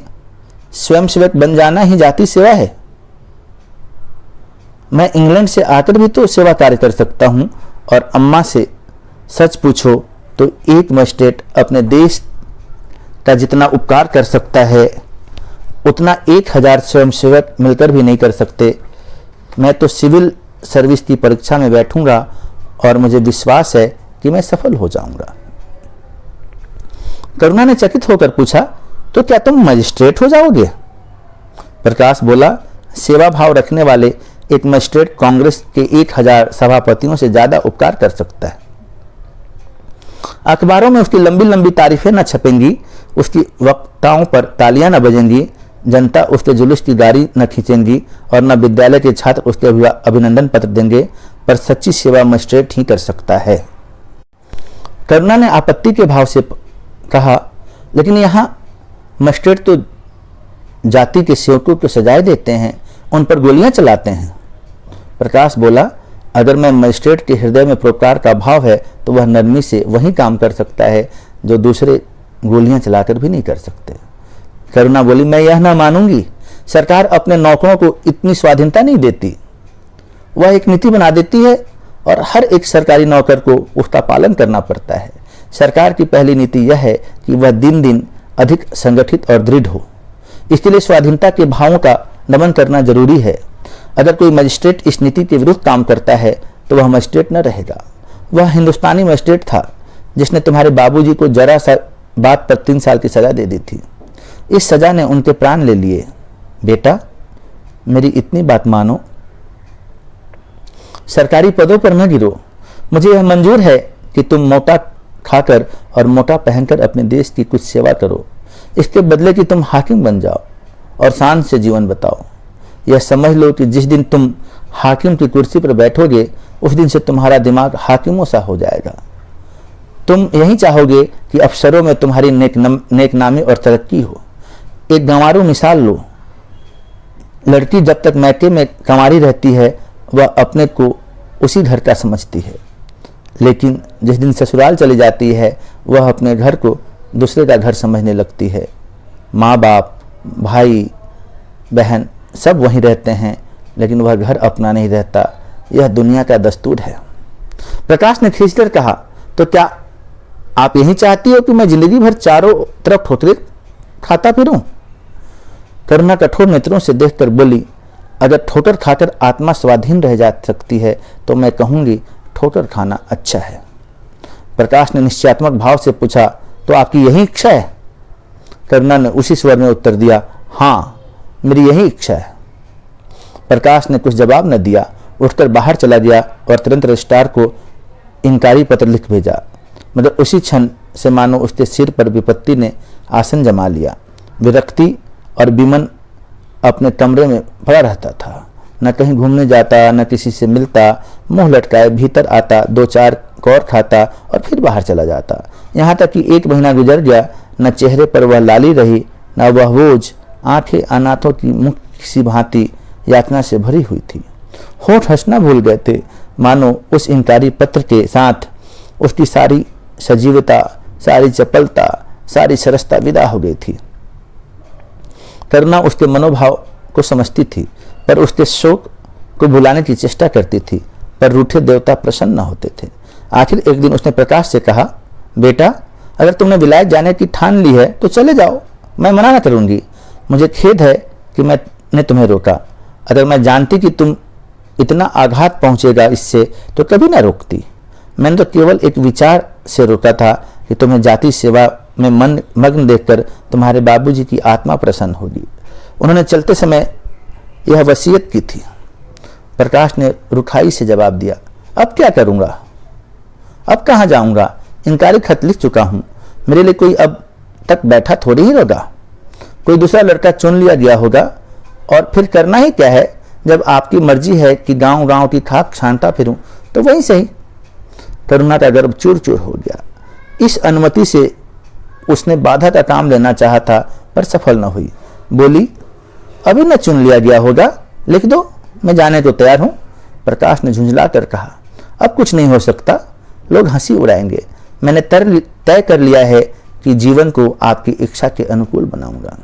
स्वयंसेवक बन जाना ही जाति सेवा है। मैं इंग्लैंड से आकर भी तो सेवा कार्य कर सकता हूं, और अम्मा से सच पूछो तो एक मजिस्ट्रेट अपने देश का जितना उपकार कर सकता है उतना 1000 स्वयंसेवक मिलकर भी नहीं कर सकते। मैं तो सिविल सर्विस की परीक्षा में बैठूंगा और मुझे विश्वास है कि मैं सफल हो जाऊंगा। करुणा ने चकित होकर पूछा, तो क्या तुम मजिस्ट्रेट हो जाओगे? प्रकाश बोला, सेवा भाव रखने वाले एक मजिस्ट्रेट कांग्रेस के 1000 सभापतियों से ज्यादा उपकार कर सकता है। अखबारों में उसकी लंबी लंबी तारीफें न छपेंगी, उसकी वक्ताओं पर तालियां न बजेंगी, जनता उसके जुलूस की गाड़ी न खींचेंगी और न विद्यालय के छात्र उसके अभिनंदन पत्र देंगे, पर सच्ची सेवा मजिस्ट्रेट ही कर सकता है। करुणा ने आपत्ति के भाव से कहा, लेकिन यहाँ मजिस्ट्रेट तो जाति के सेवकों को सजाएं देते हैं, उन पर गोलियां चलाते हैं। प्रकाश बोला, अगर मैं मजिस्ट्रेट के हृदय में परोपकार का भाव है तो वह नरमी से वही काम कर सकता है जो दूसरे गोलियां चलाकर भी नहीं कर सकते। करुणा बोली, मैं यह ना मानूंगी, सरकार अपने नौकरों को इतनी स्वाधीनता नहीं देती। वह एक नीति बना देती है और हर एक सरकारी नौकर को उसका पालन करना पड़ता है। सरकार की पहली नीति यह है कि वह दिन दिन अधिक संगठित और दृढ़ हो, इसके लिए स्वाधीनता के भावों का नमन करना जरूरी है। अगर कोई मजिस्ट्रेट इस नीति के विरुद्ध काम करता है तो वह मजिस्ट्रेट न रहेगा। वह हिंदुस्तानी मजिस्ट्रेट था जिसने तुम्हारे बाबूजी को जरा सा बात पर 3 साल की सजा दे दी थी। इस सजा ने उनके प्राण ले लिए। बेटा, मेरी इतनी बात मानो, सरकारी पदों पर न गिरो। मुझे यह मंजूर है कि तुम मोटा खाकर और मोटा पहनकर अपने देश की कुछ सेवा करो, इसके बदले कि तुम हाकिम बन जाओ और शान से जीवन बताओ। यह समझ लो कि जिस दिन तुम हाकिम की कुर्सी पर बैठोगे उस दिन से तुम्हारा दिमाग हाकिमों सा हो जाएगा। तुम यही चाहोगे कि अफसरों में तुम्हारी नेकनामी और तरक्की हो। एक गंवारू मिसाल लो, लड़की जब तक मैके में कंवारी रहती है वह अपने को उसी घर का समझती है, लेकिन जिस दिन ससुराल चली जाती है वह अपने घर को दूसरे का घर समझने लगती है। माँ बाप, भाई बहन सब वहीं रहते हैं, लेकिन वह घर अपना नहीं रहता। यह दुनिया का दस्तूर है। प्रकाश ने खींचकर कहा, तो क्या आप यही चाहती हो कि मैं जिंदगी भर चारों तरफ ठोकरे खाता फिरूं? करुणा कठोर नेत्रों से देखकर बोली, अगर ठोकर खाकर आत्मा स्वाधीन रह जा सकती है तो मैं कहूंगी ठोकर खाना अच्छा है। प्रकाश ने निश्चयात्मक भाव से पूछा, तो आपकी यही इच्छा है? करुणा ने उसी स्वर में उत्तर दिया, हाँ, मेरी यही इच्छा है। प्रकाश ने कुछ जवाब न दिया, उठकर बाहर चला गया और तुरंत रजिस्ट्रार को इनकारी पत्र लिख भेजा। मगर उसी क्षण से मानो उसके सिर पर विपत्ति ने आसन जमा लिया। विरक्ति और विमन अपने कमरे में पड़ा रहता था, न कहीं घूमने जाता, न किसी से मिलता, मुंह लटकाए भीतर आता, 2-4 कौर खाता और फिर बाहर चला जाता। यहाँ तक कि 1 महीना गुजर गया, न चेहरे पर वह लाली रही, न वह बोझ। आंखें अनाथों की मुख सी भांति यातना से भरी हुई थी। होठ हंसना भूल गए थे, मानो उस इनकारी पत्र के साथ उसकी सारी सजीवता, सारी चपलता, सारी सरसता विदा हो गई थी। करुणा उसके मनोभाव को समझती थी, पर उसके शोक को भुलाने की चेष्टा करती थी, पर रूठे देवता प्रसन्न न होते थे। आखिर एक दिन उसने प्रकाश से कहा, बेटा, अगर तुमने विलायत जाने की ठान ली है तो चले जाओ, मैं मना न करूंगी। मुझे खेद है कि मैंने तुम्हें रोका। अगर मैं जानती कि तुम इतना आघात पहुंचेगा इससे तो कभी ना रोकती। मैंने तो केवल एक विचार से रोका था कि तुम्हें जाति सेवा में मन मग्न देखकर तुम्हारे बाबूजी की आत्मा प्रसन्न होगी। उन्होंने चलते समय यह वसीयत की थी। प्रकाश ने रुखाई से जवाब दिया, अब क्या करूंगा? अब कहाँ जाऊंगा? इनकारी खत लिख चुका हूं। मेरे लिए कोई अब तक बैठा थोड़ी ही होगा। कोई दूसरा लड़का चुन लिया गया होगा, और फिर करना ही क्या है? जब आपकी मर्जी है कि गांव गांव की खाक छानता फिरूं तो वही सही। करुणा का गर्भ चूर चूर हो गया। इस अनुमति से उसने बाधा का काम लेना चाहा था, पर सफल न हुई। बोली, अभी न चुन लिया गया होगा, लिख दो, मैं जाने को तैयार हूं। प्रकाश ने झुंझला कर कहा, अब कुछ नहीं हो सकता, लोग हंसी उड़ाएंगे। मैंने तय कर लिया है कि जीवन को आपकी इच्छा के अनुकूल बनाऊंगा।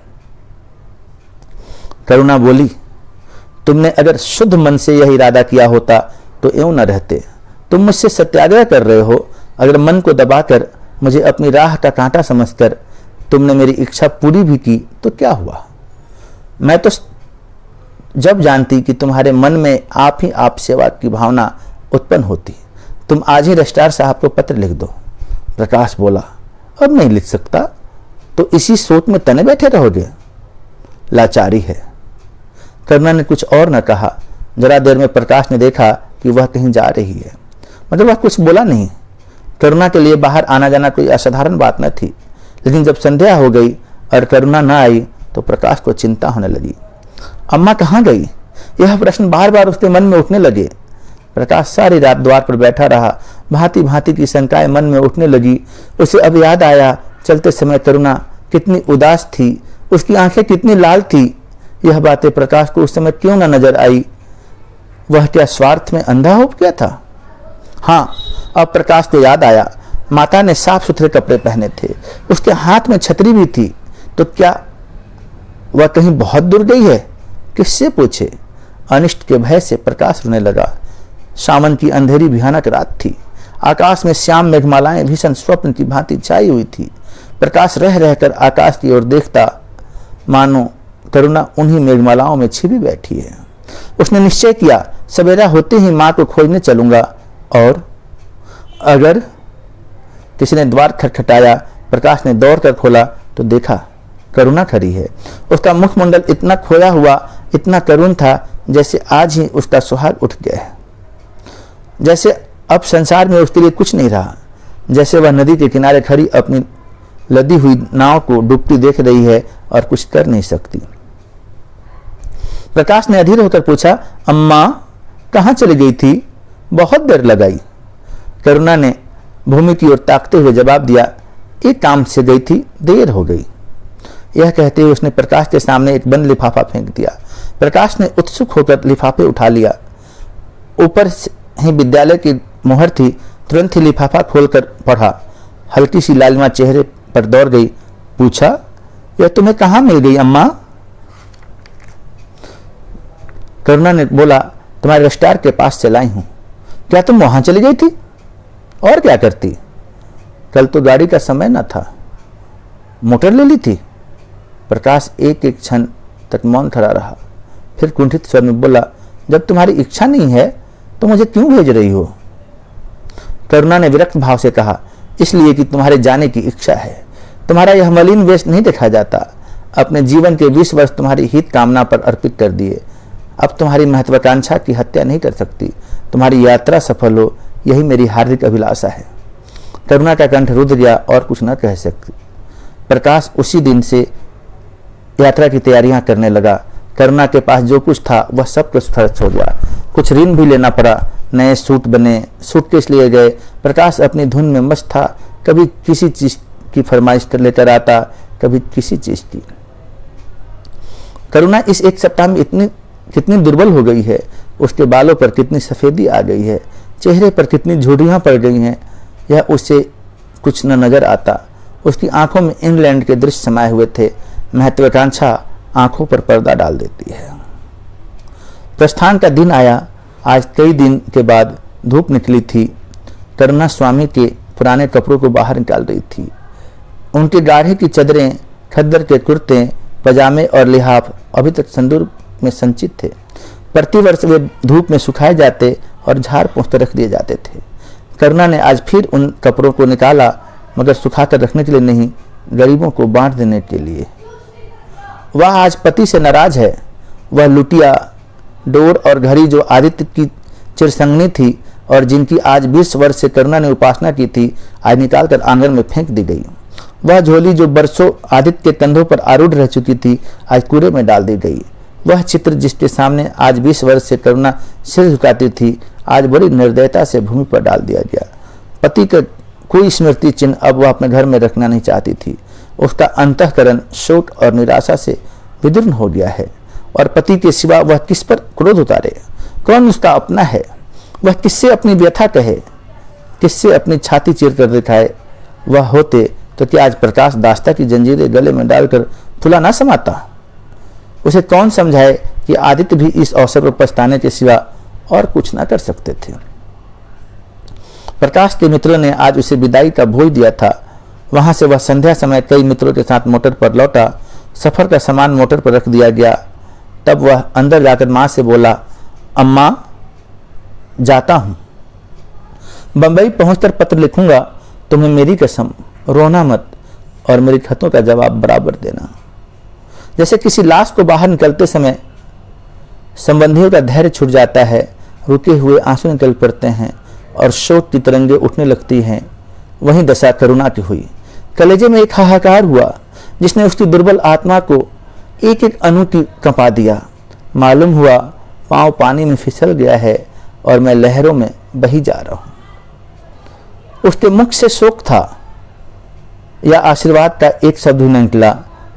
करुणा बोली, तुमने अगर शुद्ध मन से यह इरादा किया होता तो यूं न रहते। तुम मुझसे सत्याग्रह कर रहे हो। अगर मन को दबाकर, मुझे अपनी राह का कांटा समझकर तुमने मेरी इच्छा पूरी भी की तो क्या हुआ? मैं तो जब जानती कि तुम्हारे मन में आप ही आप सेवा की भावना उत्पन्न होती। तुम आज ही रजिस्ट्रार साहब को पत्र लिख दो। प्रकाश बोला, अब नहीं लिख सकता, तो इसी सोच में तने बैठे रहोगे? लाचारी है। करुणा ने कुछ और न कहा। जरा देर में प्रकाश ने देखा कि वह कहीं जा रही है, मतलब वह कुछ बोला नहीं। करुणा के लिए बाहर आना जाना कोई असाधारण बात न थी, लेकिन जब संध्या हो गई और करुणा न आई तो प्रकाश को चिंता होने लगी। अम्मा कहाँ गई? यह प्रश्न बार बार उसके मन में उठने लगे। प्रकाश सारी रात द्वार पर बैठा रहा। भांति भांति की शंकाएं मन में उठने लगी। उसे अब याद आया, चलते समय करुणा कितनी उदास थी, उसकी आंखें कितनी लाल थी। यह बातें प्रकाश को उस समय क्यों न नजर आई? वह क्या स्वार्थ में अंधा हो गया था? हाँ, अब प्रकाश को याद आया, माता ने साफ सुथरे कपड़े पहने थे, उसके हाथ में छतरी भी थी। तो क्या वह कहीं बहुत दूर गई है? किससे पूछे? अनिष्ट के भय से प्रकाश रोने लगा। सावन की अंधेरी भयानक रात थी। आकाश में श्याम मेघमालाएं भीषण स्वप्न की भांति छाई हुई थी। प्रकाश रह रहकर आकाश की ओर देखता, मानो करुणा उन्हीं मेघमालाओं में छिपी बैठी है। उसने निश्चय किया, सवेरा होते ही मां को खोजने चलूंगा। और अगर किसी ने द्वार खटखटाया, प्रकाश ने दौड़कर खोला तो देखा करुणा खड़ी है। उसका मुखमंडल इतना खोया हुआ, इतना करुण था, जैसे आज ही उसका सुहाग उठ गया है, जैसे अब संसार में उसके लिए कुछ नहीं रहा, जैसे वह नदी के किनारे खड़ी अपनी लदी हुई नाव को डूबती देख रही है और कुछ कर नहीं सकती। प्रकाश ने अधीर होकर पूछा, अम्मा कहाँ चली गई थी? बहुत देर लगाई। करुणा ने भूमि की ओर ताकते हुए जवाब दिया, एक काम से गई थी, देर हो गई। यह कहते हुए उसने प्रकाश के सामने एक बंद लिफाफा फेंक दिया। प्रकाश ने उत्सुक होकर लिफाफे उठा लिया। ऊपर ही विद्यालय की मोहर थी। तुरंत ही लिफाफा खोलकर पढ़ा। हल्की सी लालिमा चेहरे पर दौड़ गई। पूछा, यह तुम्हें कहाँ मिल गई अम्मा? करुणा ने बोला, तुम्हारे रजिस्ट्रार के पास से लाई हूं। क्या तुम वहां चली गई थी? और क्या करती? कल तो गाड़ी का समय न था, मोटर ले ली थी। प्रकाश एक एक क्षण तक मौन खड़ा रहा, फिर कुंठित स्वर में बोला, जब तुम्हारी इच्छा नहीं है तो मुझे क्यों भेज रही हो? करुणा ने विरक्त भाव से कहा, इसलिए कि तुम्हारे जाने की इच्छा है। तुम्हारा यह मलिन वेश नहीं देखा जाता। अपने जीवन के 20 वर्ष तुम्हारी हित कामना पर अर्पित कर दिए। अब तुम्हारी महत्वाकांक्षा की हत्या नहीं कर सकती। तुम्हारी यात्रा सफल हो, यही मेरी हार्दिक अभिलाषा है। करुणा का कंठ रुद्र गया और कुछ न कह सकती। प्रकाश उसी दिन से यात्रा की तैयारियां करने लगा। करुणा के पास जो कुछ था वह सब कुछ खर्च हो गया। कुछ ऋण भी लेना पड़ा। नए सूट बने, सूटकेस लिए गए। प्रकाश अपनी धुन में मस्त था। कभी किसी चीज की फरमाइश कर लेकर आता, कभी किसी चीज की। करुणा इस एक सप्ताह में कितनी दुर्बल हो गई है। उसके बालों पर कितनी सफेदी आ गई है, चेहरे पर कितनी झुर्रियां पड़ गई हैं, यह उससे कुछ न नजर आता। उसकी आंखों में इंग्लैंड के दृश्य समाये हुए थे। महत्वाकांक्षा आंखों पर पर्दा डाल देती है। प्रस्थान का दिन आया। आज कई दिन के बाद धूप निकली थी। करुणा स्वामी के पुराने कपड़ों को बाहर निकाल रही थी। उनकी दाढ़ी की चदरें, खद्दर के कुर्ते, पजामे और लिहाफ अभी तक संदूर में संचित थे। प्रतिवर्ष वे धूप में सुखाए जाते और झाड़ पोंछते रख दिए जाते थे। करुणा ने आज फिर उन कपड़ों को निकाला, मगर सुखाकर रखने के लिए नहीं, गरीबों को बांट देने के लिए। वह आज पति से नाराज है। वह लुटिया, डोर और घड़ी जो आदित्य की चिरसंगनी थी और जिनकी आज 20 वर्ष से करुणा ने उपासना की थी, आज निकालकर आंगन में फेंक दी गई। वह झोली जो बरसों आदित्य के कंधों पर आरूढ़ रह चुकी थी, आज कूड़े में डाल दी गई। वह चित्र जिसके सामने आज 20 वर्ष से करुणा सिर झुकाती थी, आज बड़ी निर्दयता से भूमि पर डाल दिया गया। पति का कोई स्मृति चिन्ह अब वह अपने घर में रखना नहीं चाहती थी। उसका अंतःकरण शोक और निराशा से विदीर्ण हो गया है और पति के सिवा वह किस पर क्रोध उतारे? कौन उसका अपना है? वह किससे अपनी व्यथा कहे, किससे अपनी छाती चीर कर दिखाए? वह होते तो क्या आज प्रकाश दास्ता की जंजीरें गले में डालकर फुला ना समाता? उसे कौन समझाए कि आदित्य भी इस अवसर पर पछताने के सिवा और कुछ ना कर सकते थे। प्रकाश के मित्रों ने आज उसे विदाई का भोज दिया था। वहां से वह संध्या समय कई मित्रों के साथ मोटर पर लौटा। सफर का सामान मोटर पर रख दिया गया। तब वह अंदर जाकर मां से बोला, अम्मा जाता हूं, बंबई पहुंचकर पत्र लिखूंगा, तुम्हें मेरी कसम, रोना मत और मेरी खतों का जवाब बराबर देना। जैसे किसी लाश को बाहर निकलते समय संबंधियों का धैर्य छूट जाता है, रुके हुए आंसू निकल पड़ते हैं और शोक की तरंगें उठने लगती हैं, वहीं दशा करुणा की हुई। कलेजे में एक हाहाकार हुआ जिसने उसकी दुर्बल आत्मा को एक एक अणु की कंपा दिया। मालूम हुआ पांव पानी में फिसल गया है और मैं लहरों में बही जा रहा हूं। उसके मुख से शोक था या आशीर्वाद का एक शब्द भी न निकला।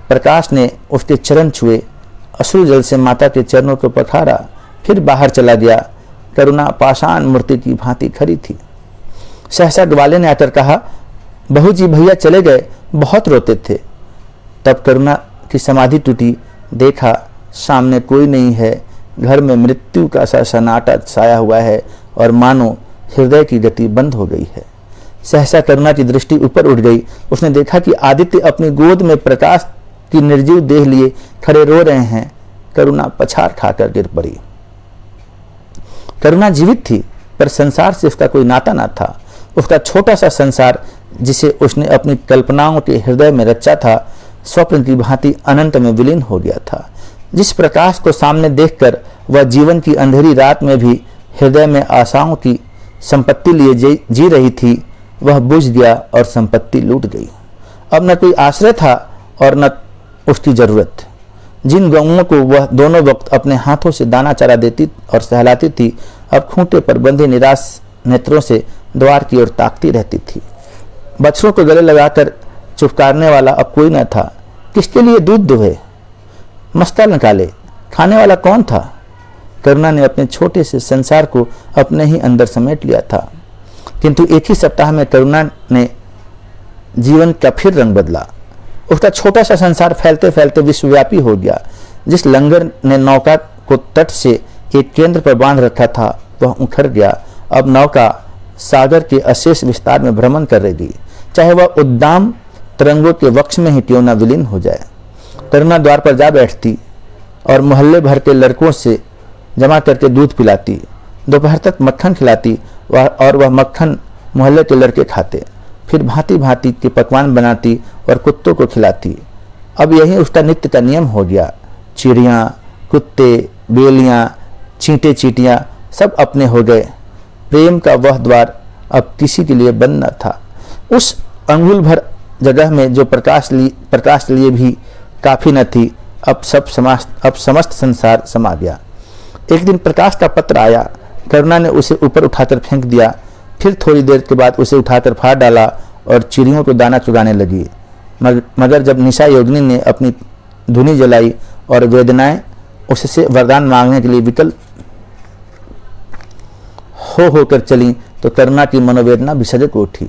प्रकाश ने उसके चरण छुए, अश्रु जल से माता के चरणों को पखारा, फिर बाहर चला गया। करुणा पाषाण मूर्ति की भांति खड़ी थी। सहसा ग्वाले ने आकर कहा, बहू जी भैया चले गए, बहुत रोते थे। तब करुणा की समाधि टूटी। देखा सामने कोई नहीं है। घर में मृत्यु का सा सन्नाटा छाया हुआ है और मानो हृदय की गति बंद हो गई है। सहसा करुणा की दृष्टि ऊपर उठ गई। उसने देखा कि आदित्य अपनी गोद में प्रकाश की निर्जीव देह लिए खड़े रो रहे हैं। करुणा पछाड़ खाकर गिर पड़ी। करुणा जीवित थी, पर संसार से उसका कोई नाता न था। उसका छोटा सा संसार जिसे उसने अपनी कल्पनाओं के हृदय में रचा था, स्वप्न की भांति अनंत में विलीन हो गया था। जिस प्रकाश को सामने देखकर वह जीवन की अंधेरी रात में भी हृदय में आशाओं की संपत्ति लिए जी रही थी, वह बुझ गया और संपत्ति लूट गई। अब न कोई आश्रय था और न उसकी जरूरत। जिन गौओं को वह दोनों वक्त अपने हाथों से दाना चारा देती और सहलाती थी, अब खूंटे पर बंधे निराश नेत्रों से द्वार की ओर ताकती रहती थी। बछड़ों को गले लगाकर चुपकारने वाला अब कोई न था। किसके लिए दूध दुहे, मस्ता निकाले, खाने वाला कौन था? करुणा ने अपने छोटे से संसार को अपने ही अंदर समेट लिया था। किंतु एक ही सप्ताह में करुणा ने जीवन का फिर रंग बदला। उसका छोटा सा संसार फैलते फैलते विश्वव्यापी हो गया। जिस लंगर ने नौका को तट से एक केंद्र पर बांध रखा था, वह उखड़ गया। अब नौका सागर के अशेष विस्तार में भ्रमण कर रहेगी, चाहे वह उद्दाम तरंगों के वक्ष में ही क्यों न विलीन हो जाए। करुणा द्वार पर जा बैठती और मोहल्ले भर के लड़कों से जमा करके दूध पिलाती। दोपहर तक मक्खन खिलाती और वह मक्खन मोहल्ले के लड़के खाते। फिर भांति भांति के पकवान बनाती और कुत्तों को खिलाती। अब यही उसका नित्य का नियम हो गया। चिड़ियाँ, कुत्ते, बेलियाँ, चींटे चींटियाँ सब अपने हो गए। प्रेम का वह द्वार अब किसी के लिए बंद न था। उस अंगुल भर जगह में जो प्रकाश लिए भी काफी न थी, अब समस्त संसार समा गया। एक दिन प्रकाश का पत्र आया। करुणा ने उसे ऊपर उठाकर फेंक दिया। फिर थोड़ी देर के बाद उसे उठाकर फाड़ डाला और चिड़ियों को दाना चुगाने लगी। मगर जब निशा योगिनी ने अपनी धुनी जलाई और वेदनाएं उससे वरदान मांगने के लिए विकल होकर चली, तो करुणा की मनोवेदना विसर्जक को उठी।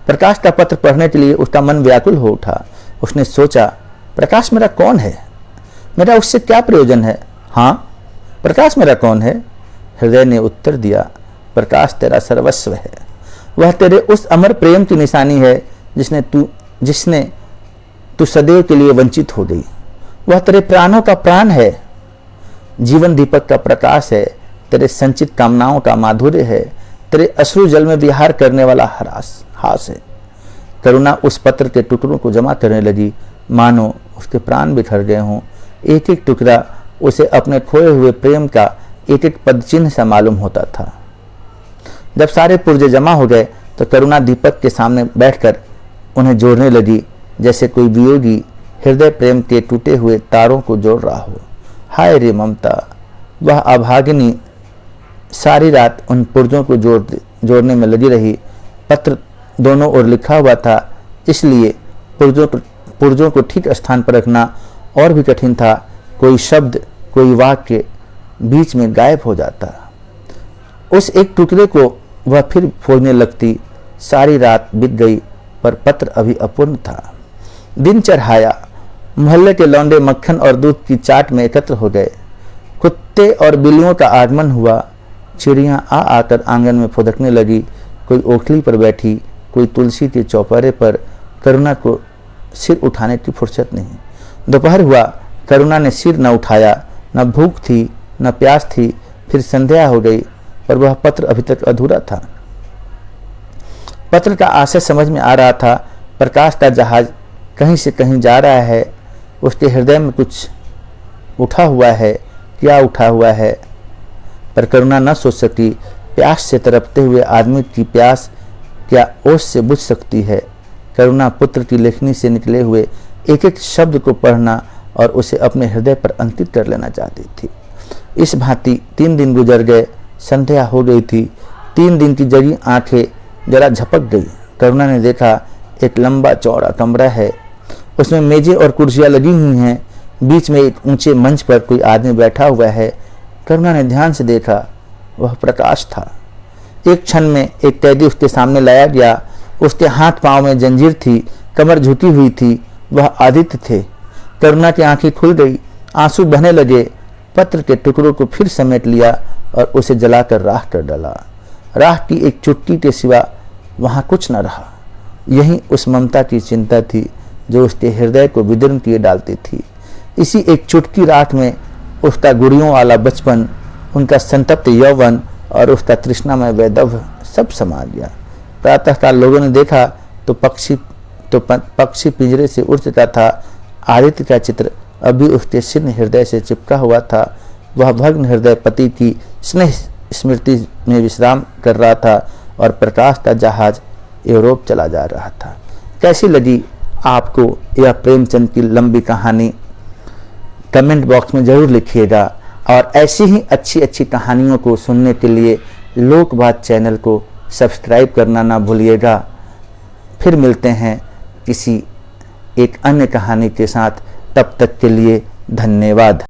प्रकाश का पत्र पढ़ने के लिए उसका मन व्याकुल हो उठा। उसने सोचा, प्रकाश मेरा कौन है? मेरा उससे क्या प्रयोजन है? हाँ, प्रकाश मेरा कौन है? हृदय ने उत्तर दिया, प्रकाश तेरा सर्वस्व है। वह तेरे उस अमर प्रेम की निशानी है जिसने तू सदैव के लिए वंचित हो गई। वह तेरे प्राणों का प्राण है, जीवन दीपक का प्रकाश है, तेरे संचित कामनाओं का माधुर्य है, तेरे अश्रु जल में विहार करने वाला हास है। करुणा उस पत्र के टुकड़ों को जमा करने लगी, मानो उसके प्राण बिखर गए हों। एक एक टुकड़ा उसे अपने खोए हुए प्रेम का एक एक पद चिन्ह सा मालूम होता था। जब सारे पुर्जे जमा हो गए तो करुणा दीपक के सामने बैठकर उन्हें जोड़ने लगी, जैसे कोई वियोगी हृदय प्रेम के टूटे हुए तारों को जोड़ रहा हो। हाय रे ममता! वह अभागिनी सारी रात उन पुर्जों को जोड़ने में लगी रही। पत्र दोनों ओर लिखा हुआ था, इसलिए पुर्जों को ठीक स्थान पर रखना और भी कठिन था। कोई शब्द, कोई वाक्य बीच में गायब हो जाता। उस एक टुकड़े को वह फिर फोड़ने लगती। सारी रात बीत गई पर पत्र अभी अपूर्ण था। दिन चढ़ाया। मोहल्ले के लौंडे मक्खन और दूध की चाट में एकत्र हो गए। कुत्ते और बिल्लियों का आगमन हुआ। चिड़ियां आ आकर आंगन में फुदकने लगी। कोई ओखली पर बैठी, कोई तुलसी के चौपारे पर। करुणा को सिर उठाने की फुर्सत नहीं। दोपहर हुआ, करुणा ने सिर न उठाया। न भूख थी न प्यास थी। फिर संध्या हो गई पर वह पत्र अभी तक अधूरा था। पत्र का आशय समझ में आ रहा था। प्रकाश का जहाज कहीं से कहीं जा रहा है। उसके हृदय में कुछ उठा हुआ है। क्या उठा हुआ है? पर करुणा न सोच सकी। प्यास से तड़पते हुए आदमी की प्यास क्या ओस से बुझ सकती है? करुणा पुत्र की लेखनी से निकले हुए एक एक शब्द को पढ़ना और उसे अपने हृदय पर अंकित कर लेना चाहती थी। इस भांति 3 दिन गुजर गए। संध्या हो गई थी। 3 दिन की जगी आंखें जरा झपक गई। करुणा ने देखा एक लंबा चौड़ा कमरा है। उसमें मेजें और कुर्सियां लगी हुई हैं। बीच में एक ऊंचे मंच पर कोई आदमी बैठा हुआ है। करुणा ने ध्यान से देखा, वह प्रकाश था। एक क्षण में एक कैदी उसके सामने लाया गया। उसके हाथ पांव में जंजीर थी, कमर झुकी हुई थी। वह आदित्य थे। करुणा की आंखें खुल गई, आंसू बहने लगे। पत्र के टुकड़ों को फिर समेट लिया और उसे जलाकर राख कर डाला। राख की एक चुटकी के सिवा वहां कुछ न रहा। यही उस ममता की चिंता थी जो उसके हृदय को विदीर्ण किए डालती थी। इसी एक चुटकी राख में उसका गुड़ियों वाला बचपन, उनका संतप्त यौवन और उसका तृष्णामय वैदव्य सब समा गया। प्रातःकाल लोगों ने देखा तो पक्षी पिंजरे से उड़ चुका था। आदित्य का चित्र अभी उसके शीर्ण हृदय से चिपका हुआ था। वह भग्न हृदय पति की स्नेह स्मृति में विश्राम कर रहा था और प्रकाश का जहाज यूरोप चला जा रहा था। कैसी लगी आपको यह प्रेमचंद की लंबी कहानी? कमेंट बॉक्स में ज़रूर लिखिएगा और ऐसी ही अच्छी अच्छी कहानियों को सुनने के लिए लोकबात चैनल को सब्सक्राइब करना ना भूलिएगा। फिर मिलते हैं किसी एक अन्य कहानी के साथ। तब तक के लिए धन्यवाद।